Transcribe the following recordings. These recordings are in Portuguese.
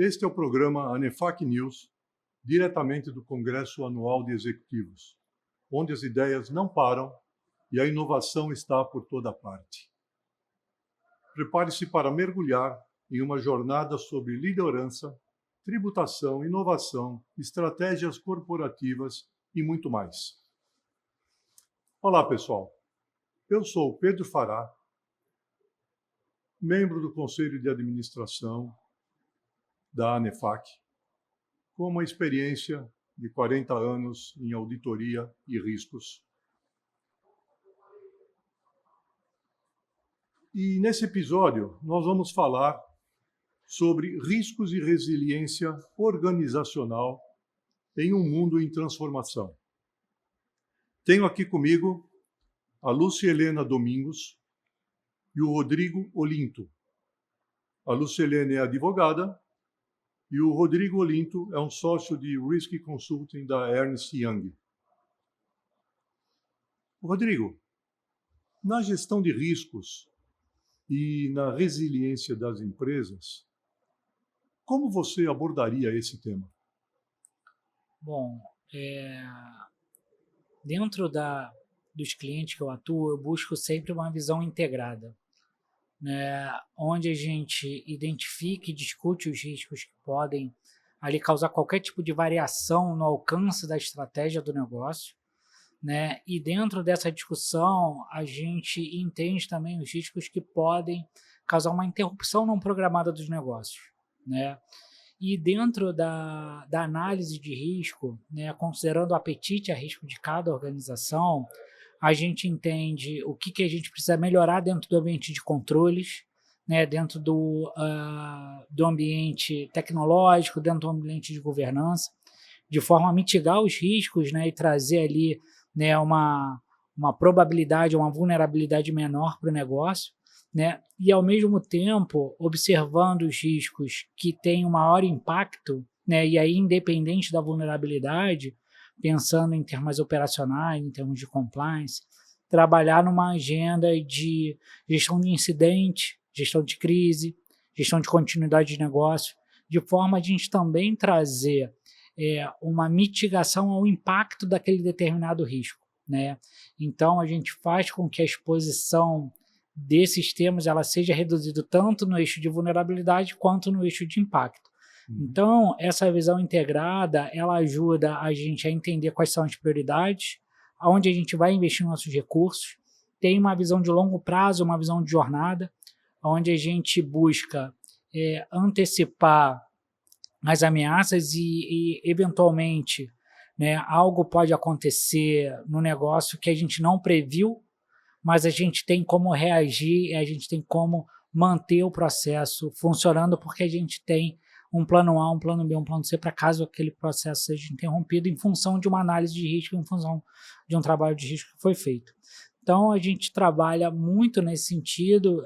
Este é o programa ANEFAC News, diretamente do Congresso Anual de Executivos, onde as ideias não param e a inovação está por toda parte. Prepare-se para mergulhar em uma jornada sobre liderança, tributação, inovação, estratégias corporativas e muito mais. Olá, pessoal. Eu sou Pedro Fará, membro do Conselho de Administração da ANEFAC, com uma experiência de 40 anos em auditoria e riscos. E nesse episódio nós vamos falar sobre riscos e resiliência organizacional em um mundo em transformação. Tenho aqui comigo a Lúcia Helena Domingos e o Rodrigo Olinto. A Lúcia Helena é advogada e o Rodrigo Olinto é um sócio de Risk Consulting da Ernst Young. Rodrigo, na gestão de riscos e na resiliência das empresas, como você abordaria esse tema? Bom, dentro dos clientes que eu atuo, eu busco sempre uma visão integrada, né, onde a gente identifica e discute os riscos que podem ali causar qualquer tipo de variação no alcance da estratégia do negócio, né, e dentro dessa discussão a gente entende também os riscos que podem causar uma interrupção não programada dos negócios, né? E dentro da análise de risco, né, considerando o apetite a risco de cada organização, a gente entende o que a gente precisa melhorar dentro do ambiente de controles, né, dentro do ambiente tecnológico, dentro do ambiente de governança, de forma a mitigar os riscos, né, e trazer ali, né, uma probabilidade, uma vulnerabilidade menor para o negócio, né? E, ao mesmo tempo, observando os riscos que têm um maior impacto, né? E aí, independente da vulnerabilidade, pensando em termos operacionais, em termos de compliance, trabalhar numa agenda de gestão de incidente, gestão de crise, gestão de continuidade de negócio, de forma a gente também trazer uma mitigação ao impacto daquele determinado risco, né? Então, a gente faz com que a exposição desses termos ela seja reduzida tanto no eixo de vulnerabilidade quanto no eixo de impacto. Então, essa visão integrada, ela ajuda a gente a entender quais são as prioridades, aonde a gente vai investir nossos recursos, tem uma visão de longo prazo, uma visão de jornada, onde a gente busca antecipar as ameaças e eventualmente, né, algo pode acontecer no negócio que a gente não previu, mas a gente tem como reagir, a gente tem como manter o processo funcionando, porque a gente tem um plano A, um plano B, um plano C, para caso aquele processo seja interrompido em função de uma análise de risco, em função de um trabalho de risco que foi feito. Então, a gente trabalha muito nesse sentido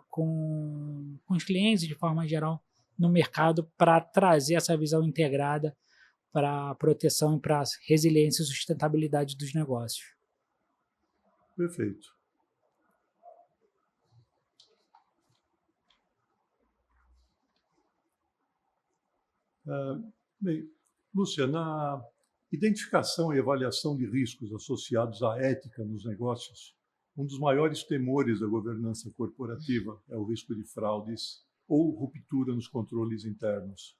com os clientes, de forma geral, no mercado, para trazer essa visão integrada para a proteção e para a resiliência e sustentabilidade dos negócios. Perfeito. Bem, Lúcia, na identificação e avaliação de riscos associados à ética nos negócios, um dos maiores temores da governança corporativa é o risco de fraudes ou ruptura nos controles internos,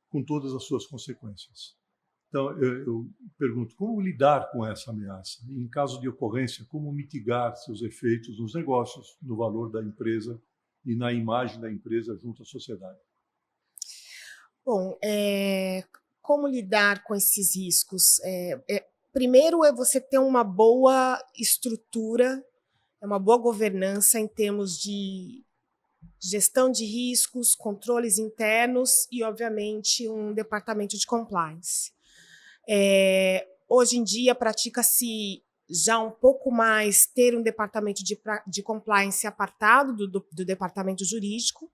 com todas as suas consequências. Então, eu pergunto, como lidar com essa ameaça? E, em caso de ocorrência, como mitigar seus efeitos nos negócios, no valor da empresa e na imagem da empresa junto à sociedade? Bom, como lidar com esses riscos? Primeiro é você ter uma boa estrutura, uma boa governança em termos de gestão de riscos, controles internos e, obviamente, um departamento de compliance. Hoje em dia, pratica-se já um pouco mais ter um departamento de compliance apartado do departamento jurídico,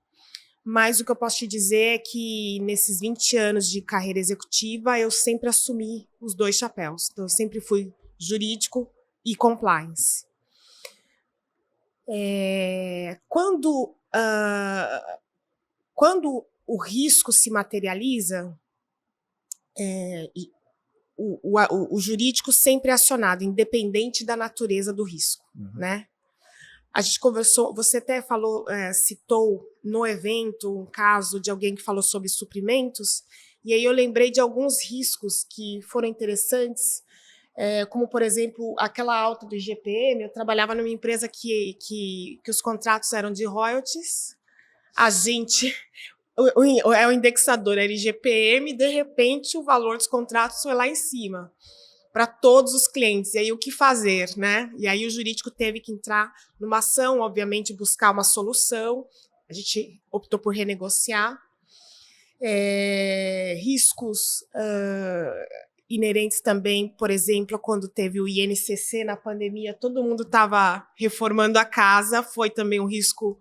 mas o que eu posso te dizer é que nesses 20 anos de carreira executiva, eu sempre assumi os dois chapéus. Então, eu sempre fui jurídico e compliance. Quando quando o risco se materializa, o jurídico sempre é acionado, independente da natureza do risco, né? A gente conversou, você até falou, citou no evento um caso de alguém que falou sobre suprimentos, e aí eu lembrei de alguns riscos que foram interessantes, como, por exemplo, aquela alta do IGPM. Eu trabalhava numa empresa que os contratos eram de royalties, a gente... o indexador era IGPM, de repente o valor dos contratos foi lá em cima, para todos os clientes. E aí o que fazer, né? E aí o jurídico teve que entrar numa ação, obviamente buscar uma solução. A gente optou por renegociar. Riscos inerentes também, por exemplo, quando teve o INCC na pandemia, todo mundo estava reformando a casa, foi também um risco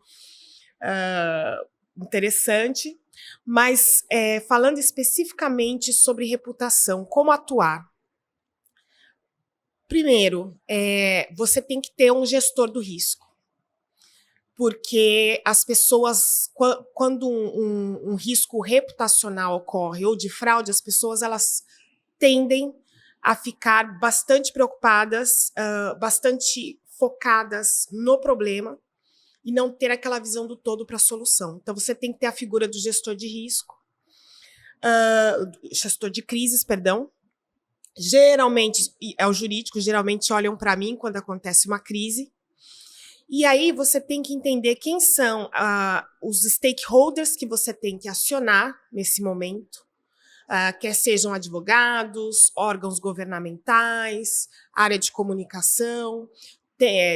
interessante. Mas falando especificamente sobre reputação, como atuar? Primeiro, você tem que ter um gestor do risco, porque as pessoas, quando um risco reputacional ocorre ou de fraude, as pessoas elas tendem a ficar bastante preocupadas, bastante focadas no problema e não ter aquela visão do todo para a solução. Então, você tem que ter a figura do gestor de risco, gestor de crises, perdão. Geralmente, o jurídico, geralmente olham para mim quando acontece uma crise. E aí você tem que entender quem são os stakeholders que você tem que acionar nesse momento, quer sejam advogados, órgãos governamentais, área de comunicação,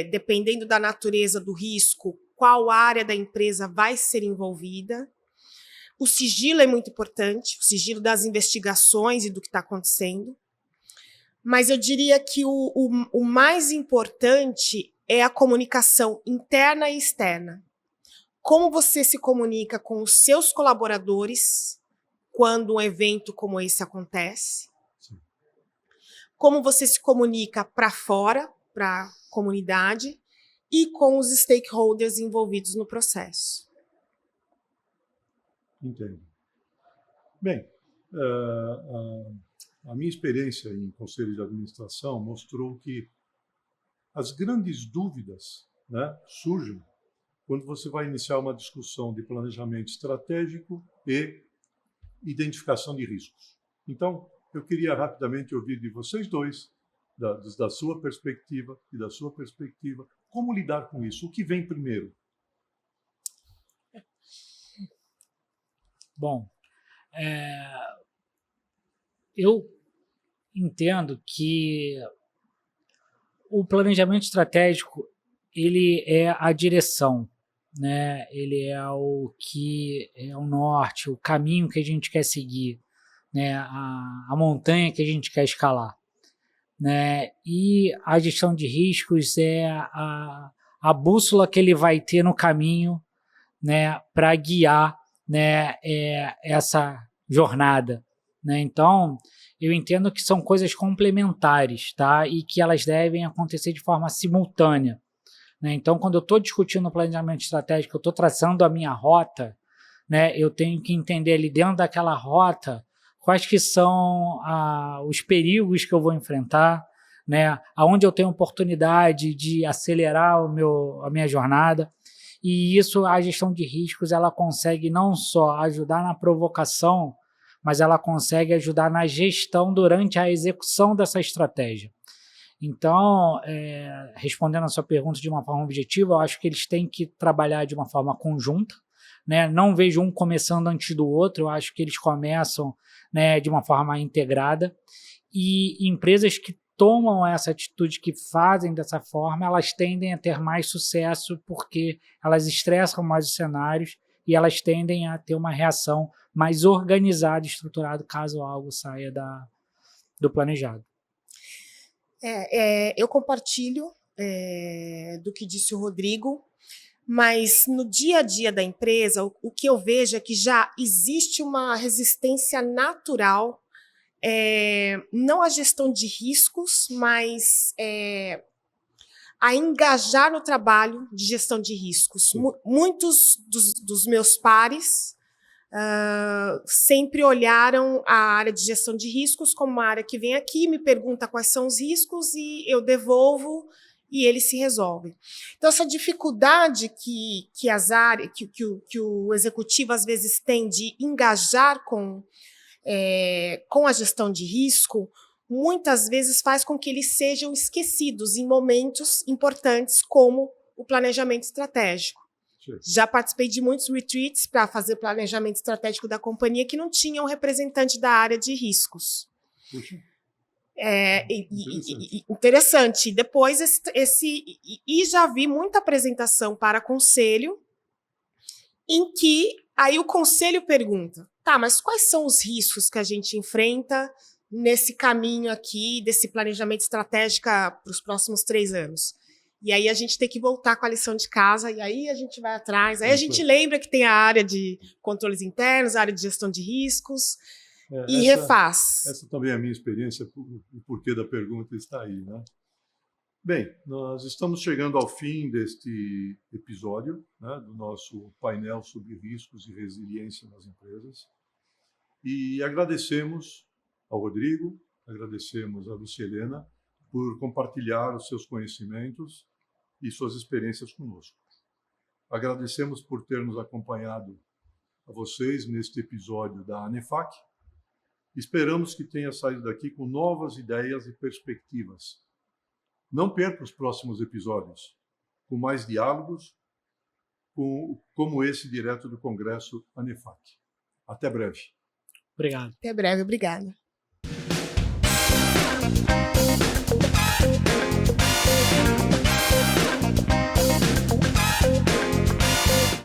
dependendo da natureza do risco, qual área da empresa vai ser envolvida. O sigilo é muito importante, o sigilo das investigações e do que está acontecendo. Mas eu diria que o mais importante é a comunicação interna e externa. Como você se comunica com os seus colaboradores quando um evento como esse acontece? Sim. Como você se comunica para fora, para a comunidade, e com os stakeholders envolvidos no processo. Entendo. Bem, a minha experiência em conselho de administração mostrou que as grandes dúvidas, né, surgem quando você vai iniciar uma discussão de planejamento estratégico e identificação de riscos. Então, eu queria rapidamente ouvir de vocês dois, da sua perspectiva e da sua perspectiva, como lidar com isso? O que vem primeiro? Bom, eu entendo que o planejamento estratégico ele é a direção, né? Ele é o que é o norte, o caminho que a gente quer seguir, né? A montanha que a gente quer escalar, né? E a gestão de riscos é a bússola que ele vai ter no caminho, né? Para guiar, né? Essa jornada, né? Então, eu entendo que são coisas complementares, tá? E que elas devem acontecer de forma simultânea, né? Então, quando eu estou discutindo o planejamento estratégico, eu estou traçando a minha rota, né? Eu tenho que entender ali dentro daquela rota quais que são os perigos que eu vou enfrentar, né? Aonde eu tenho oportunidade de acelerar a minha jornada. E isso, a gestão de riscos, ela consegue não só ajudar na provocação, mas ela consegue ajudar na gestão durante a execução dessa estratégia. Então, respondendo a sua pergunta de uma forma objetiva, eu acho que eles têm que trabalhar de uma forma conjunta, né? Não vejo um começando antes do outro, eu acho que eles começam, né, de uma forma integrada, e empresas que tomam essa atitude, que fazem dessa forma, elas tendem a ter mais sucesso porque elas estressam mais os cenários e elas tendem a ter uma reação mais organizada e estruturada caso algo saia do planejado. Eu compartilho do que disse o Rodrigo, mas no dia a dia da empresa, o que eu vejo é que já existe uma resistência natural, não à gestão de riscos, mas a engajar no trabalho de gestão de riscos. Muitos dos meus pares sempre olharam a área de gestão de riscos como uma área que vem aqui, me pergunta quais são os riscos e eu devolvo e ele se resolve. Então, essa dificuldade que as áreas, que o executivo às vezes tem de engajar com a gestão de risco, muitas vezes faz com que eles sejam esquecidos em momentos importantes como o planejamento estratégico. Sim. Já participei de muitos retreats para fazer planejamento estratégico da companhia que não tinha um representante da área de riscos. Puxa. Interessante. Depois, já vi muita apresentação para conselho, em que aí o conselho pergunta, tá, mas quais são os riscos que a gente enfrenta nesse caminho aqui, desse planejamento estratégico para os próximos 3 anos? E aí a gente tem que voltar com a lição de casa, e aí a gente vai atrás, aí a gente lembra que tem a área de controles internos, a área de gestão de riscos, e refaz. Essa também é a minha experiência, o porquê da pergunta está aí, né? Bem, nós estamos chegando ao fim deste episódio, né, do nosso painel sobre riscos e resiliência nas empresas. E agradecemos ao Rodrigo, agradecemos a Lucilena por compartilhar os seus conhecimentos e suas experiências conosco. Agradecemos por ter nos acompanhado a vocês neste episódio da ANEFAC. Esperamos que tenha saído daqui com novas ideias e perspectivas. Não perca os próximos episódios, com mais diálogos, como esse direto do Congresso ANEFAC. Até breve. Obrigado. Até breve, obrigada.